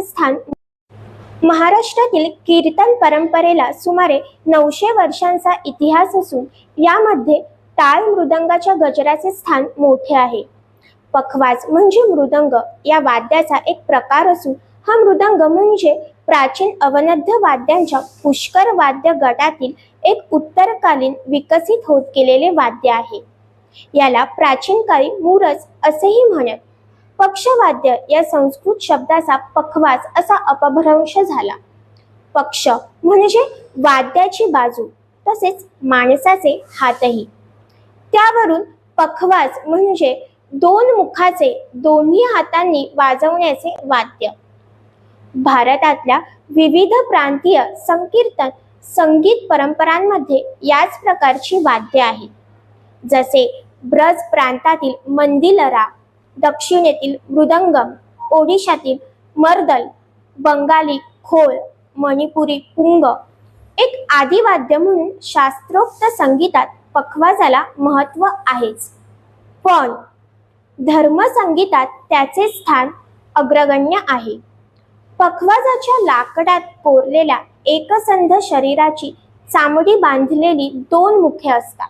स्थान महाराष्ट्रातील कीर्तन परंपरेला सुमारे 900 वर्षांचा इतिहास असून यामध्ये टाळ मृदंगाच्या गजराचे स्थान मोठे आहे. पखवाज म्हणजे मृदंग या वाद्याचा एक प्रकार असून हा मृदंग म्हणजे प्राचीन अवनद्य वाद्यांच्या पुष्कर वाद्य गटातील एक उत्तरकालीन विकसित होत गेलेले वाद्य आहे. याला प्राचीन काळी मूरज असेही म्हणत. पक्षवाद्य या संस्कृत शब्दाचा पखवाज असा अपभ्रंश झाला. पक्ष म्हणजे वाद्याची बाजू तसेच माणसाचे हातही. त्यावरून पखवाज म्हणजे दोन मुखाचे दोन्ही हातांनी वाजवण्याचे वाद्य. भारतातल्या विविध प्रांतीय संकीर्तन संगीत परंपरांमध्ये याच प्रकारची वाद्य आहेत. जसे ब्रज प्रांतातील मंदिलरा, दक्षिणेतील मृदंगम, ओडिशातील मर्दल, बंगाली खोल, मणिपुरी पुंग. एक आदिवाद्य म्हणून शास्त्रोक्त संगीतात पखवाजाला महत्त्व आहेच, पण धर्मसंगीतात त्याचे स्थान अग्रगण्य आहे. पखवाजाच्या लाकडात कोरलेल्या एकसंध शरीराची चामडी बांधलेली दोन मुखे असतात.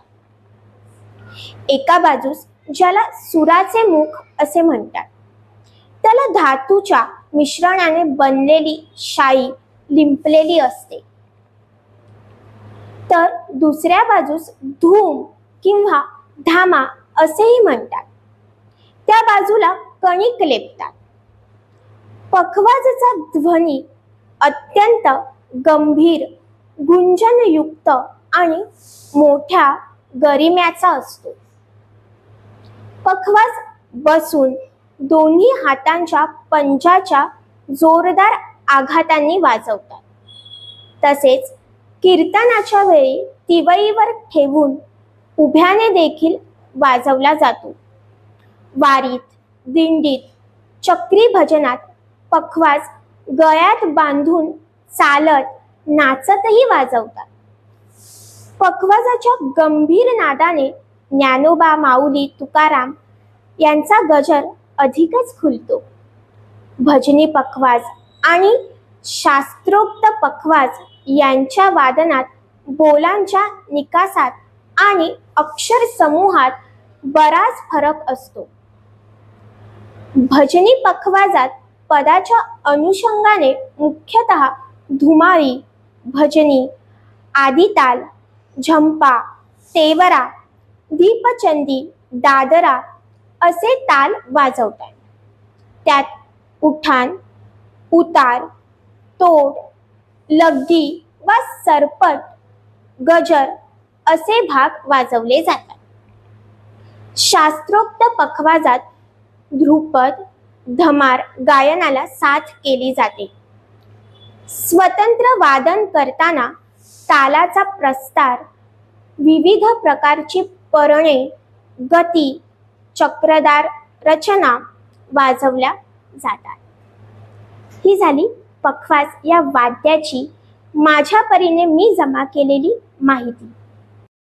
एका बाजूस ज्याला सुराचे मुख असे म्हणतात त्याला धातूच्या मिश्रणाने बनलेली शाई लिंपलेली असते, तर दुसऱ्या बाजूस धूम किंवा धामा असेही म्हणतात. त्या बाजूला कणिक लेपतात. पखवाजचा ध्वनी अत्यंत गंभीर, गुंजनयुक्त आणि मोठ्या गरिम्याचा असतो. पखवाज बसून दोन्ही हातांच्या पंजाच्या जोरदार आघातांनी वाजवतात. तसेच कीर्तनाच्या वेळी तिवईवर ठेवून उभ्याने देखील वाजवला जातो. वारीत, दिंडीत, चक्री भजनात पखवाज गळ्यात बांधून चालत नाचतही वाजवतात. पखवाजाच्या गंभीर नादाने ज्ञानोबा, माऊली, तुकाराम यांचा गजर अधिकच खुलतो. भजनी पखवाज आणि शास्त्रोक्त पखवाज यांच्या वादनात, बोलांच्या निकासात आणि अक्षर समूहात बराच फरक असतो. भजनी पखवाजात पदाच्या अनुषंगाने मुख्यतः धुमाळी, भजनी, आदिताल, झंपा, तेवरा, दीपचंदी, दादरा असे ताल वाजवतात. त्यात उठाण, उतार, तोड, लग्गी वा सरपट, गजर असे भाग वाजवले जातात. शास्त्रोक्त पखवाजात ध्रुपद, धमार गायनाला साथ केली जाते. स्वतंत्र वादन करताना तालाचा प्रस्तार, विविध प्रकारची परणे, गती, चक्रदार रचना वाजवल्या जातात. ही झाली पखवाज या वाद्याची माझ्या परीने मी जमा केलेली माहिती.